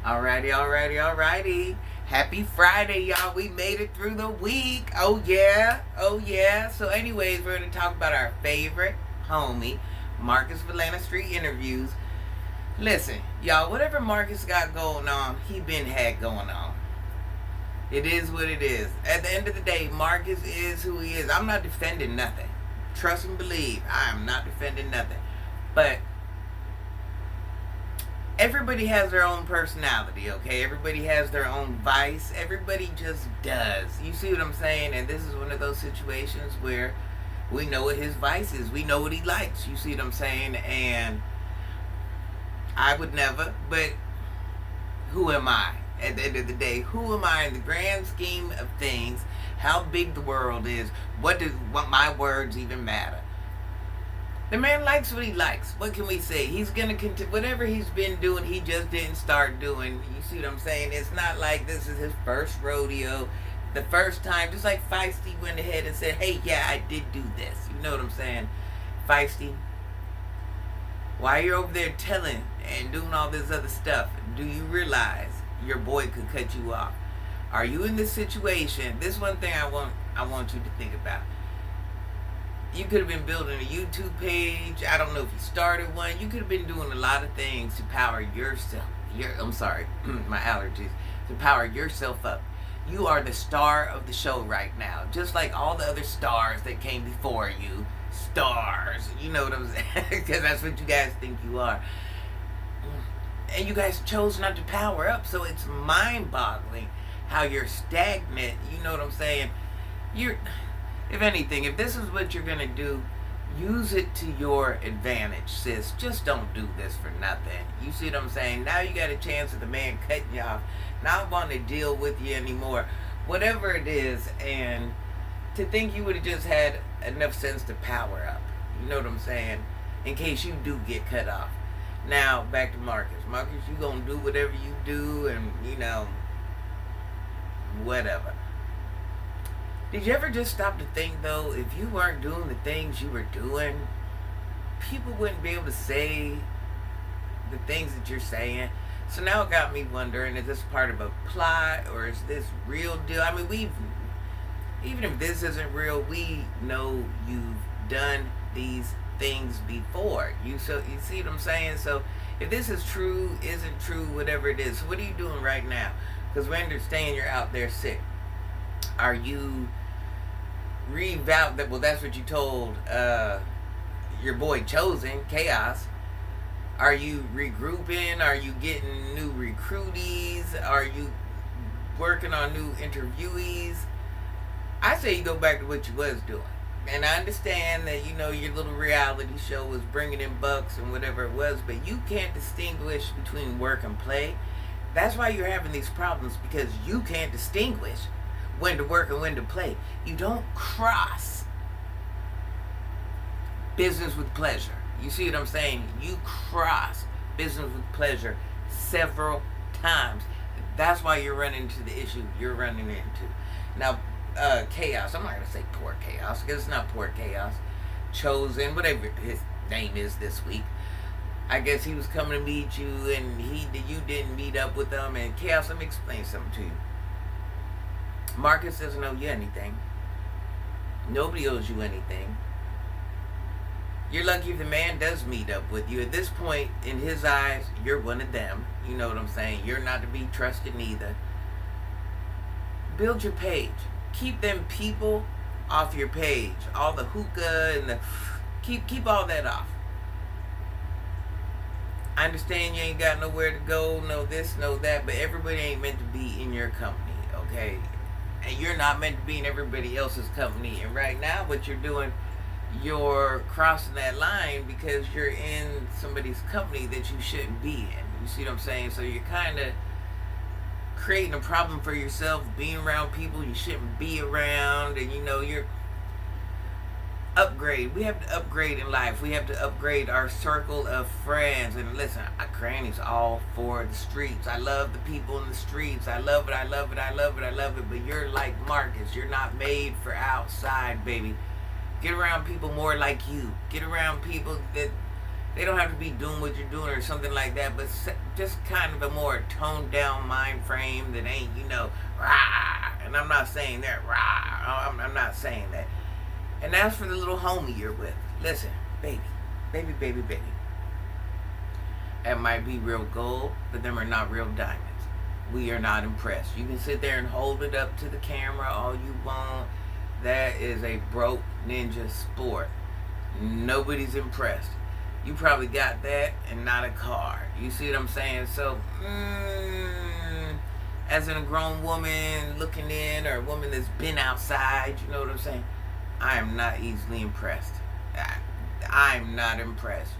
Alrighty. Happy Friday, y'all. We made it through the week. Oh, yeah. So, anyways, we're going to talk about our favorite homie, Marcus Valana Street interviews. Listen, y'all, whatever Marcus got going on, he been had going on. It is what it is. At the end of the day, Marcus is who he is. I'm not defending nothing. Trust and believe, I am not defending nothing. But everybody has their own personality, okay? Everybody has their own vice. Everybody just does. You see what I'm saying? And this is one of those situations where we know what his vice is. We know what he likes. You see what I'm saying? And I would never, but who am I? At the end of the day, who am I in the grand scheme of things? How big the world is? What my words even matter? The man likes what he likes. What can we say? He's gonna continue whatever he's been doing. He just didn't start doing. You see what I'm saying? It's not like this is his first rodeo. The first time, just like Feisty went ahead and said, "Hey, yeah, I did do this." You know what I'm saying? Feisty, why you're over there telling and doing all this other stuff, do you realize your boy could cut you off? Are you in this situation? This one thing I want you to think about. You could have been building a YouTube page. I don't know if you started one. You could have been doing a lot of things to power yourself. I'm sorry, my allergies. To power yourself up. You are the star of the show right now. Just like all the other stars that came before you. Stars. You know what I'm saying? Because that's what you guys think you are. And you guys chose not to power up. So it's mind-boggling how you're stagnant. You know what I'm saying? If anything, if this is what you're going to do, use it to your advantage, sis. Just don't do this for nothing. You see what I'm saying? Now you got a chance of the man cutting you off, not wanting to deal with you anymore. Whatever it is, and to think you would have just had enough sense to power up. You know what I'm saying? In case you do get cut off. Now, back to Marcus. Marcus, you going to do whatever you do and, whatever. Did you ever just stop to think, though, if you weren't doing the things you were doing, people wouldn't be able to say the things that you're saying? So now it got me wondering, is this part of a plot or is this real deal? I mean, even if this isn't real, we know you've done these things before. You see what I'm saying? So if this is true, isn't true, whatever it is, what are you doing right now? Because we understand you're out there sick. Are you well, that's what you told your boy Chosen, Chaos. Are you regrouping? Are you getting new recruitees? Are you working on new interviewees? I say you go back to what you was doing. And I understand that, your little reality show was bringing in bucks and whatever it was, but you can't distinguish between work and play. That's why you're having these problems, because you can't distinguish when to work and when to play. You don't cross business with pleasure. You see what I'm saying? You cross business with pleasure several times. That's why you're running into the issue you're running into. Now, Chaos, I'm not going to say poor Chaos, because it's not poor Chaos. Chosen, whatever his name is this week. I guess he was coming to meet you, and you didn't meet up with him. And Chaos, let me explain something to you. Marcus doesn't owe you anything. Nobody owes you anything. You're lucky if the man does meet up with you. At this point, in his eyes, you're one of them. You know what I'm saying? You're not to be trusted neither. Build your page. Keep them people off your page. All the hookah and the... Keep all that off. I understand you ain't got nowhere to go, no this, no that, but everybody ain't meant to be in your company, okay? And you're not meant to be in everybody else's company. And right now, what you're doing, you're crossing that line because you're in somebody's company that you shouldn't be in. You see what I'm saying? So you're kind of creating a problem for yourself, being around people you shouldn't be around, and you're upgrade. We have to upgrade in life. We have to upgrade our circle of friends. And listen, Granny's all for the streets. I love the people in the streets. I love it. But you're like Marcus. You're not made for outside, baby. Get around people more like you. Get around people that They don't have to be doing what you're doing or something like that, but just kind of a more toned down mind frame that ain't, rah. And I'm not saying that, rah. I'm not saying that. And as for the little homie you're with, listen, baby. That might be real gold, but them are not real diamonds. We are not impressed. You can sit there and hold it up to the camera all you want. That is a broke ninja sport. Nobody's impressed. You probably got that and not a car. You see what I'm saying? So, as in a grown woman looking in, or a woman that's been outside, you know what I'm saying? I am not easily impressed. I'm not impressed.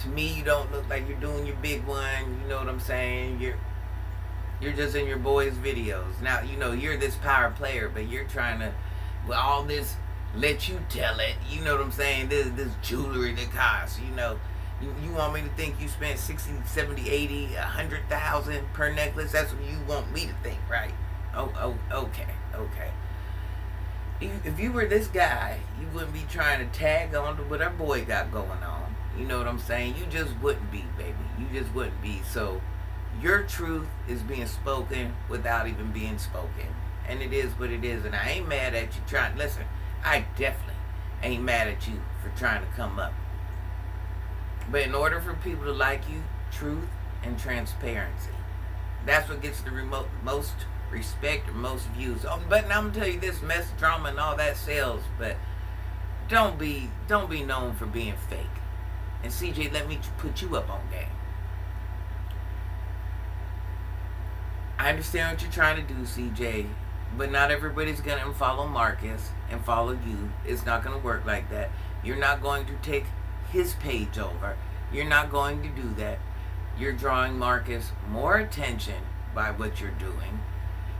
To me, you don't look like you're doing your big one. You know what I'm saying? You're just in your boys' videos. Now, you're this power player, but you're trying to, with all this, let you tell it. You know what I'm saying? This jewelry that costs, You want me to think you spent 60, 70, 80, 100,000 per necklace? That's what you want me to think, right? Oh, okay. If you were this guy, you wouldn't be trying to tag on to what our boy got going on. You know what I'm saying? You just wouldn't be, baby. You just wouldn't be. So your truth is being spoken without even being spoken. And it is what it is. And I ain't mad at you trying. Listen, I definitely ain't mad at you for trying to come up. But in order for people to like you, truth and transparency. That's what gets the most respect or most views. Oh, but now I'm gonna tell you this, mess, drama, and all that sells. But don't be known for being fake. And CJ, let me put you up on game. I understand what you're trying to do, CJ, but not everybody's gonna unfollow Marcus and follow you. It's not gonna work like that. You're not going to take his page over. You're not going to do that. You're drawing Marcus more attention by what you're doing.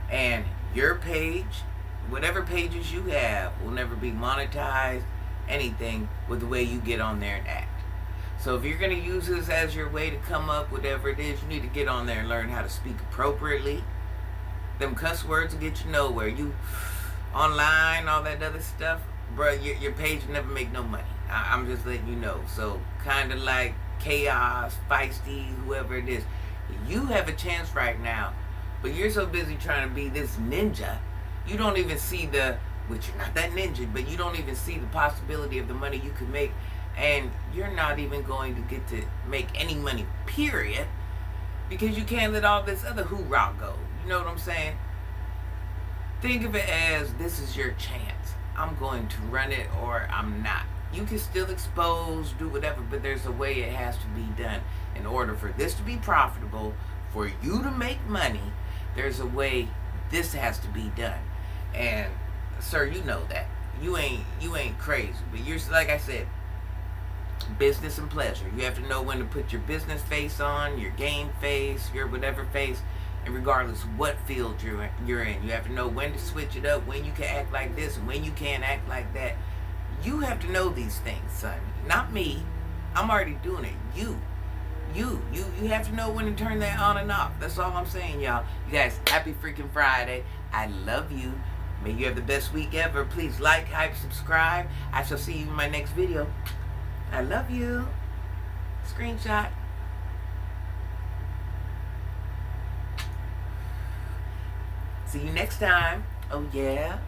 And your page, whatever pages you have, will never be monetized, anything, with the way you get on there and act. So if you're going to use this as your way to come up, whatever it is, you need to get on there and learn how to speak appropriately. Them cuss words will get you nowhere. You online, all that other stuff, bro, your page will never make no money. I'm just letting you know. So kind of like Chaos, Feisty, whoever it is, you have a chance right now, but you're so busy trying to be this ninja, you don't even see which you're not that ninja, but you don't even see the possibility of the money you could make, and you're not even going to get to make any money, period, because you can't let all this other hoorah go. You know what I'm saying? Think of it as this is your chance. I'm going to run it or I'm not. You can still expose, do whatever, but there's a way it has to be done. In order for this to be profitable, for you to make money, there's a way this has to be done. And sir, you know that. You ain't crazy, but you're, like I said, business and pleasure. You have to know when to put your business face on, your game face, your whatever face, and regardless what field you're in, you have to know when to switch it up, when you can act like this and when you can't act like that. You have to know these things, son. Not me. I'm already doing it. You have to know when to turn that on and off. That's all I'm saying, y'all. You guys, happy freaking Friday. I love you. May you have the best week ever. Please like, hype, subscribe. I shall see you in my next video. I love you. Screenshot. See you next time. Oh, yeah.